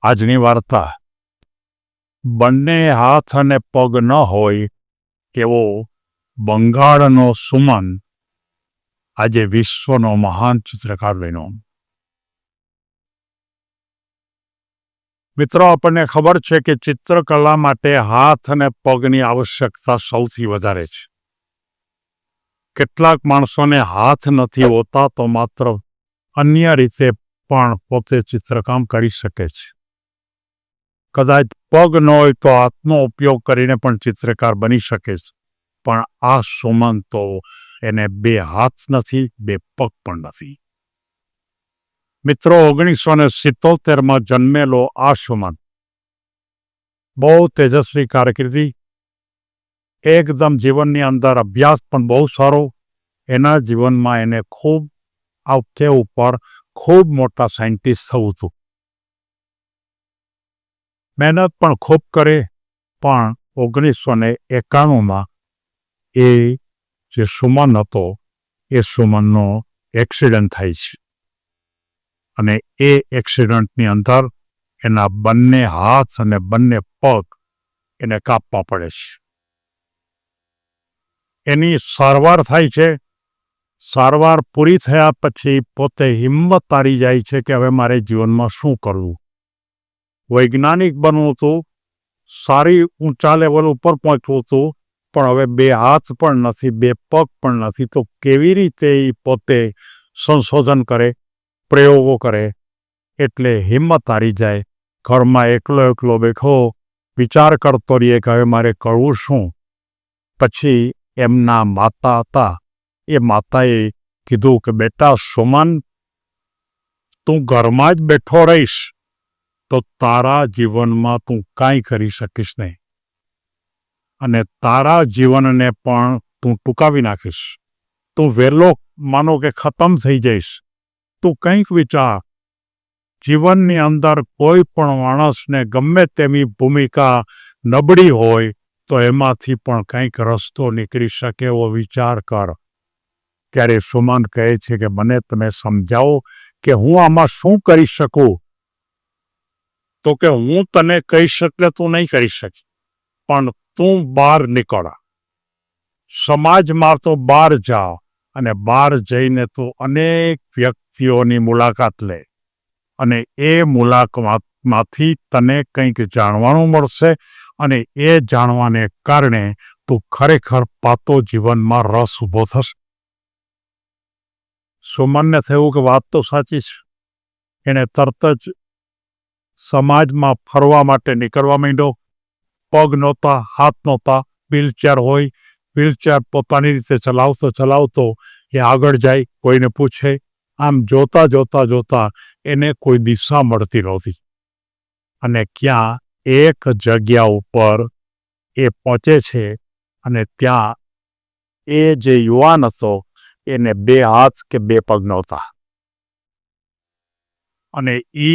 આજની વાર્તા બંને હાથ અને પગ ન હોય એવો બંગાળનો સુમન આજે વિશ્વનો મહાન ચિત્રકાર બન્યો. મિત્રો, આપણને ખબર છે કે ચિત્રકલા માટે હાથ અને પગની આવશ્યકતા સૌથી વધારે છે. કેટલાક માણસોને હાથ નથી હોતા તો માત્ર અન્ય રીતે પણ પોતે ચિત્રકામ કરી શકે છે. કદાચ પગ ન હોય તો હાથનો ઉપયોગ કરીને પણ ચિત્રકાર બની શકે છે, પણ આ સુમન તો એને બે હાથ નથી, બે પગ પણ નથી. મિત્રો, 1977માં જન્મેલો આ સુમન બહુ તેજસ્વી કારકિર્દી, એકદમ જીવનની અંદર અભ્યાસ પણ બહુ સારો. એના જીવનમાં એને ખૂબ આવતે ઉપર ખૂબ મોટા સાયન્ટિસ્ટ થવું હતું. મહેનત પણ ખૂબ કરે, પણ 1991માં એ જે સુમન હતો એ સુમનનો એક્સિડન્ટ થાય છે અને એ એક્સિડન્ટની અંદર એના બંને હાથ અને બંને પગ એને કાપવા પડે છે. એની સારવાર થાય છે. સારવાર પૂરી થયા પછી પોતે હિંમત હારી જાય છે કે હવે મારે જીવનમાં શું કરવું. વૈજ્ઞાનિક બનવું હતું, સારી ઊંચા લેવલ ઉપર પહોંચવું હતું, પણ હવે બે હાથ પણ નથી, બે પગ પણ નથી, તો કેવી રીતે એ પોતે સંશોધન કરે, પ્રયોગો કરે. એટલે હિંમત હારી જાય. ઘરમાં એકલો બેઠો વિચાર કરતો રહીએ કે હવે મારે કરવું શું. પછી એમના માતા હતા, એ માતાએ કીધું કે બેટા સુમન, તું ઘરમાં જ બેઠો રહીશ તો તારા જીવનમાં તું કાંઈ કરી શકીશ નહીં અને તારા જીવનને પણ તું ટૂંકાવી નાખીશ. તું વહેલો માનો કે ખતમ થઈ જઈશ. તું કંઈક વિચાર. જીવનની અંદર કોઈ પણ માણસને ગમે તેવી ભૂમિકા નબળી હોય તો એમાંથી પણ કંઈક રસ્તો નીકળી શકે એવો વિચાર કર. ત્યારે સુમન કહે છે કે મને તમે સમજાવો કે હું આમાં શું કરી શકું. તો કે હું તને કહી શકે તું નહીં કરી શકે, પણ તું બહાર નીકળ, સમાજમાં તો બહાર જા અને બહાર જઈને તું અનેક વ્યક્તિઓની મુલાકાત લે અને એ મુલાકાતમાંથી તને કંઈક જાણવાનું મળશે અને એ જાણવાને કારણે તું ખરેખર પાતો જીવનમાં રસ ઊભો થશે. સુમનને થયું કે વાત તો સાચી છે. એણે તરત જ સમાજમાં ફરવા માટે નીકળવા માંડ્યો. પગ નહોતા, હાથ નહોતા, વ્હીલચેર હોય, વ્હીલચેર પોતાની રીતે ચલાવતો એ આગળ જાય, કોઈને પૂછે. આમ જોતા એને કોઈ દિશા મળતી નહોતી અને ક્યાં એક જગ્યા ઉપર એ પહોંચે છે અને ત્યાં એ જે યુવાન હતો એને બે હાથ કે બે પગ નહોતા અને એ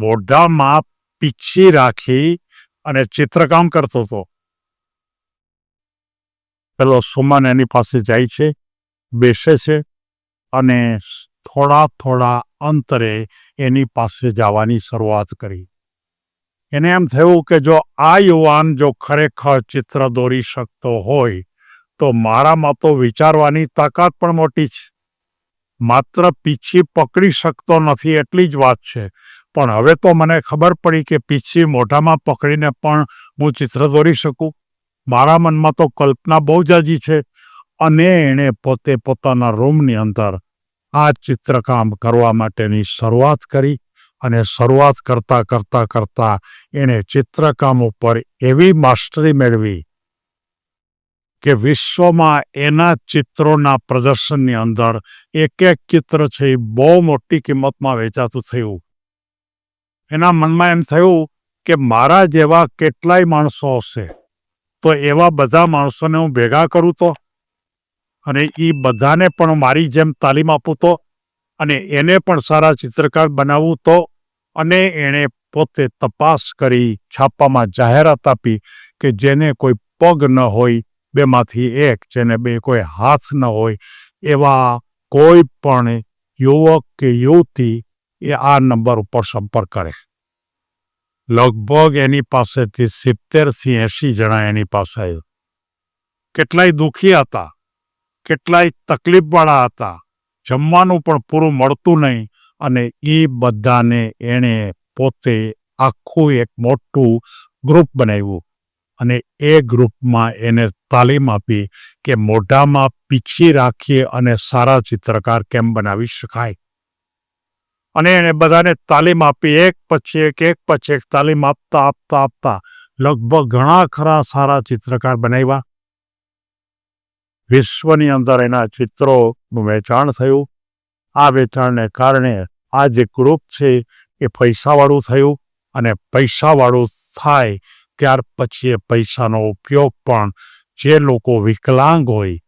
મોઢામાં પીંછી રાખી અને ચિત્રકામ કરતો હતો. પેલો સુમન એની પાસે જાય છે, બેસે છે અને થોડા અંતરે એની પાસે જવાની શરૂઆત કરી. એને એમ થયું કે જો આ યુવાન જો ખરેખર ચિત્ર દોરી શકતો હોય તો મારામાં તો વિચારવાની તાકાત પણ મોટી છે. માત્ર પીંછી પકડી શકતો નથી એટલી જ વાત છે, પણ હવે તો મને ખબર પડી કે પીંછી મોઢામાં પકડીને પણ હું ચિત્ર દોરી શકું. મારા મનમાં તો કલ્પના બહુ જાજી છે. અને એણે પોતે પોતાના રૂમની અંદર આ ચિત્રકામ કરવા માટેની શરૂઆત કરી અને શરૂઆત કરતાં એણે ચિત્રકામ ઉપર એવી માસ્ટરી મેળવી કે વિશ્વમાં એના ચિત્રોના પ્રદર્શનની અંદર એક ચિત્ર છે એ બહુ મોટી કિંમતમાં વેચાતું થયું. એના મનમાં એમ થયું કે મારા જેવા કેટલાય માણસો હશે, તો એવા બધા માણસોને હું ભેગા કરું તો અને એ બધાને પણ મારી જેમ તાલીમ આપું તો અને એને પણ સારા ચિત્રકાર બનાવવું તો. અને એણે પોતે તપાસ કરી, છાપામાં જાહેરાત આપી કે જેને કોઈ પગ ન હોય, બેમાંથી એક, જેને બે કોઈ હાથ ન હોય, એવા કોઈ પણ યુવક કે યુવતી એ આ નંબર ઉપર સંપર્ક કરે. લગભગ એની પાસેથી 70થી 80 જણા એની પાસે. કેટલાય દુઃખી હતા, કેટલાય તકલીફવાળા હતા, જમવાનું પણ પૂરું મળતું નહીં, અને એ બધાને એણે પોતે આખું એક મોટું ગ્રુપ બનાવ્યું અને એ ગ્રુપમાં એને તાલીમ આપી કે મોઢામાં પીંછી રાખી અને સારા ચિત્રકાર કેમ બનાવી શકાય. અને એને બધાને તાલીમ આપી, એક પછી એક તાલીમ આપતા લગભગ ઘણા ખરા સારા ચિત્રકાર બનાવ્યા. વિશ્વની અંદર એના ચિત્રોનું વેચાણ થયું. આ વેચાણને કારણે આ જે ગ્રુપ છે એ પૈસાવાળું થયું, અને પૈસાવાળું થાય ત્યાર પછી એ પૈસાનો ઉપયોગ પણ જે લોકો વિકલાંગ હોય,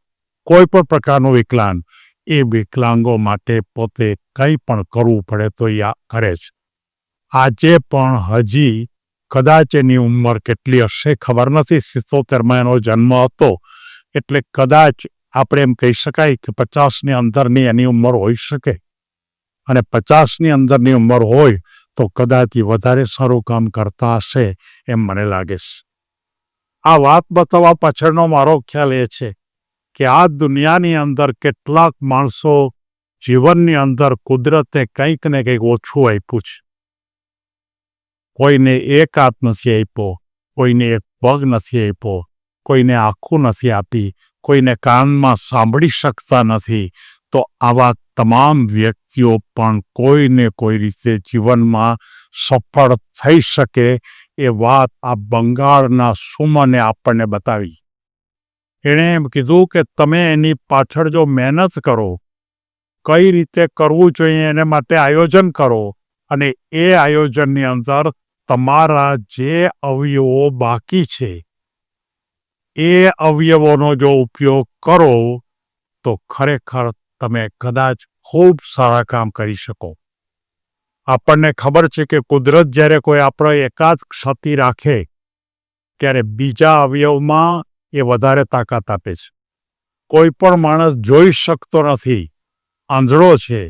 કોઈ પણ પ્રકારનું વિકલાંગ, એ વિકલાંગો માટે પોતે કંઈ પણ કરવું પડે તો એ કરે છે. આજે પણ હજી કદાચ એની ઉંમર કેટલી હશે ખબર નથી, 77માં એનો જન્મ હતો, એટલે કદાચ આપણે એમ કહી શકાય કે 50ની અંદરની એની ઉંમર હોઈ શકે. અને 50ની અંદરની ઉંમર હોય તો કદાચ એ વધારે સારું કામ કરતા હશે એમ મને લાગે છે. આ વાત બતાવવા પાછળનો મારો ખ્યાલ એ છે કે આ દુનિયાની અંદર કેટલાક માણસો જીવનની અંદર કુદરતે કંઈક ને કંઈક ઓછું આપ્યું છે. કોઈને એક હાથ નથી આપ્યો, કોઈને એક પગ નથી આપ્યો, કોઈને આંખું નથી આપી, કોઈને કાનમાં સાંભળી શકતા નથી. તો આવા તમામ વ્યક્તિઓ પણ કોઈને કોઈ રીતે જીવનમાં સફળ થઈ શકે એ વાત આ બંગાળના સુમને આપણને બતાવી. એણે એમ કીધું કે તમે એની પાછળ જો મહેનત કરો, કઈ રીતે કરવું જોઈએ એને માટે આયોજન કરો, અને એ આયોજનની અંદર તમારા જે અવયવો બાકી છે એ અવયવોનો જો ઉપયોગ કરો તો ખરેખર તમે કદાચ ખૂબ સારા કામ કરી શકો. આપણને ખબર છે કે કુદરત જ્યારે કોઈ આપણો એકાદ ક્ષતિ રાખે ત્યારે બીજા અવયવમાં એ વધારે તાકાત આપે છે. કોઈ પણ માણસ જોઈ શકતો નથી, આંધળો છે,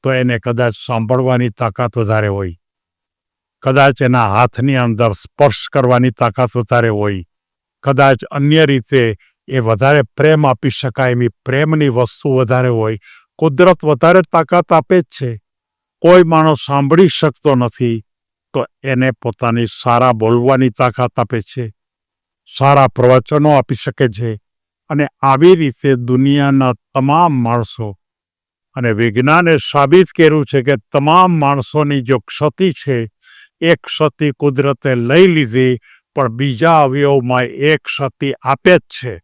તો એને કદાચ સાંભળવાની તાકાત વધારે હોય, કદાચ એના હાથની અંદર સ્પર્શ કરવાની તાકાત વધારે હોય, કદાચ અન્ય રીતે એ વધારે પ્રેમ આપી શકાય એવી પ્રેમની વસ્તુ વધારે હોય. કુદરત વધારે તાકાત આપે જ છે. કોઈ માણસ સાંભળી શકતો નથી તો એને પોતાની સારા બોલવાની તાકાત આપે છે, સારા પ્રવચનો આપી શકે છે. અને આવી રીતે દુનિયાના તમામ માણસો, અને વિજ્ઞાને સાબિત કર્યું છે કે તમામ માણસોની જો ક્ષતિ છે, એ ક્ષતિ કુદરતે લઈ લીધી, પણ બીજા અવયવમાં એ ક્ષતિ આપે જ છે.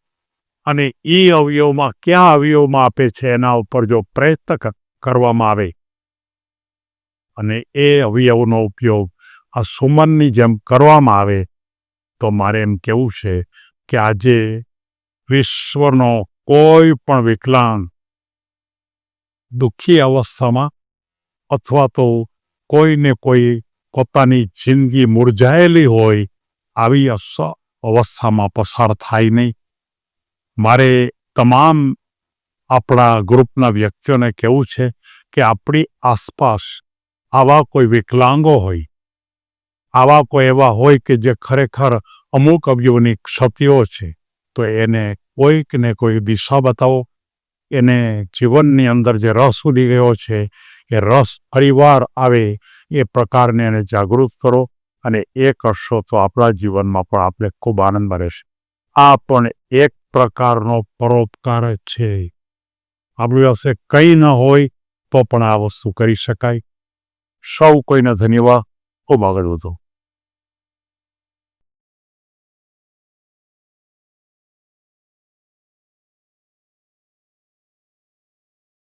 અને એ અવયવમાં ક્યાં અવયવમાં આપે છે એના ઉપર જો પ્રયત્ન કરવામાં આવે અને એ અવયવનો ઉપયોગ આ સુમનની જેમ કરવામાં આવે તો મારે એમ કહેવું છે કે આજે વિશ્વનો કોઈ પણ વિકલાંગ દુઃખી અવસ્થામાં અથવા તો કોઈને કોઈ પોતાની જિંદગી મુરઝાયેલી હોય આવી અવસ્થામાં પસાર થાય નહીં. મારે તમામ આપણા ગ્રુપના વ્યક્તિઓને કહેવું છે કે આપણી આસપાસ આવા કોઈ વિકલાંગો હોય, આવા કોઈ એવા હોય કે જે ખરેખર અમુક અવયવની ક્ષતિઓ છે, તો એને કોઈક ને કોઈ દિશા બતાવો. એને જીવનની અંદર જે રસ ઉડી ગયો છે એ રસ ફરીવાર આવે એ પ્રકારને એને જાગૃત કરો, અને એ કરશો તો આપણા જીવનમાં પણ આપણે ખૂબ આનંદમાં રહેશે. આ પણ એક પ્રકારનો પરોપકાર જ છે. આપણી પાસે કંઈ ન હોય તો પણ આ વસ્તુ કરી શકાય. સૌ કોઈને ધન્યવાદ. ખૂબ આગળ વધો.